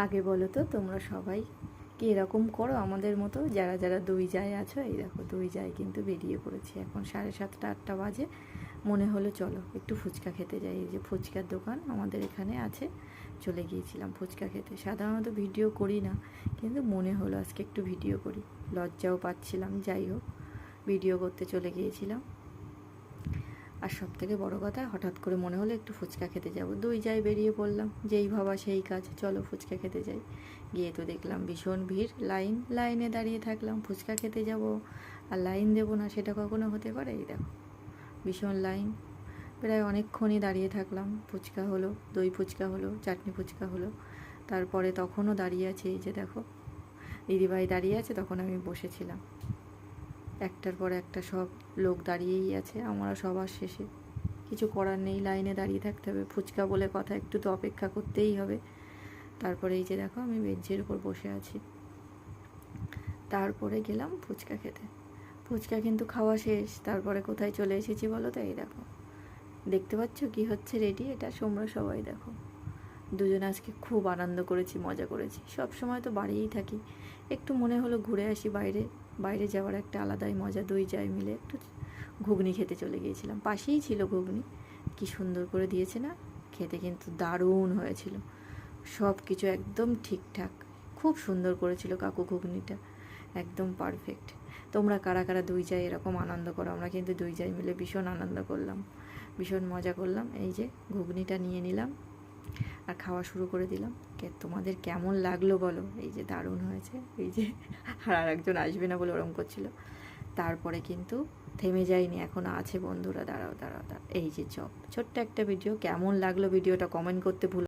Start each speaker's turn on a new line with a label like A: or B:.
A: আগে বলো তো তোমরা সবাই কি এরকম করো আমাদের মতো, যারা যারা দুই যায় আছো? এই দেখো দুই যায় কিন্তু বেরিয়ে পড়েছি, এখন 7:30 8টা বাজে। মনে হলো চলো একটু ফুচকা খেতে যাই, এই যে ফুচকার দোকান আমাদের এখানে আছে, চলে গিয়েছিলাম ফুচকা খেতে। সাধারণত ভিডিও করি না, কিন্তু মনে হলো আজকে একটু ভিডিও করি, লজ্জাও পাচ্ছিলাম, যাই হোক ভিডিও করতে চলে গিয়েছিলাম। আর সব থেকে বড়ো কথা, হঠাৎ করে মনে হলো একটু ফুচকা খেতে যাব, দুই যাই বেরিয়ে পড়লাম, যেই ভাবা সেই কাজ, চলো ফুচকা খেতে যাই। গিয়ে তো দেখলাম ভীষণ ভিড়, লাইনে দাঁড়িয়ে থাকলাম, ফুচকা খেতে যাব আর লাইন দেবো না, সেটা কখনো হতে পারে? এই দেখো ভীষণ লাইন, প্রায় অনেকক্ষণই দাঁড়িয়ে থাকলাম। ফুচকা হলো, দই ফুচকা হলো, চাটনি ফুচকা হলো, তারপরে তখনও দাঁড়িয়ে আছে, এই যে দেখো দিদিভাই দাঁড়িয়ে আছে, তখন আমি বসেছিলাম। একটার পর একটা সব লোক দাঁড়িয়েই আছে, আমরা সবার শেষে, কিছু করার নেই, লাইনে দাঁড়িয়ে থাকতে হবে, ফুচকা বলে কথা, একটু তো অপেক্ষা করতেই হবে। তারপরে এই যে দেখো আমি বেঞ্চের উপর বসে আছি, তারপরে গেলাম ফুচকা খেতে। ফুচকা কিন্তু খাওয়া শেষ, তারপরে কোথায় চলে এসেছি বলো তো? এই দেখো দেখতে পাচ্ছ কি হচ্ছে রেডি, এটা তোমরা সবাই দেখো। দুজনে আজকে খুব আনন্দ করেছি, মজা করেছি, সব সময় তো বাড়িয়েই থাকি, একটু মনে হলো ঘুরে আসি বাইরে, বাইরে যাওয়ার একটা আলাদাই মজা। দুই যাই মিলে একটু ঘুগনি খেতে চলে গিয়েছিলাম, পাশেই ছিল ঘুগনি, কি সুন্দর করে দিয়েছে না, খেতে কিন্তু দারুণ হয়েছিল, সব কিছু একদম ঠিকঠাক, খুব সুন্দর করেছিল কাকু ঘুগনিটা, একদম পারফেক্ট। তোমরা কারা কারা দুই যাই এরকম আনন্দ করো? আমরা কিন্তু দুই যাই মিলে ভীষণ আনন্দ করলাম, ভীষণ মজা করলাম। এই যে ঘুগনিটা নিয়ে নিলাম আর খাওয়া শুরু করে দিলাম। তোমাদের কেমন লাগলো বলো? এই যে দারুণ হয়েছে, এই যে আর একজন আসবে না বলে ওরম করছিল। তারপরে কিন্তু থেমে যায়নি, এখনও আছে বন্ধুরা, দাঁড়াও দাঁড়াও দাঁড়াও। এই যে ছোট্ট একটা ভিডিও, কেমন লাগলো ভিডিওটা কমেন্ট করতে ভুলো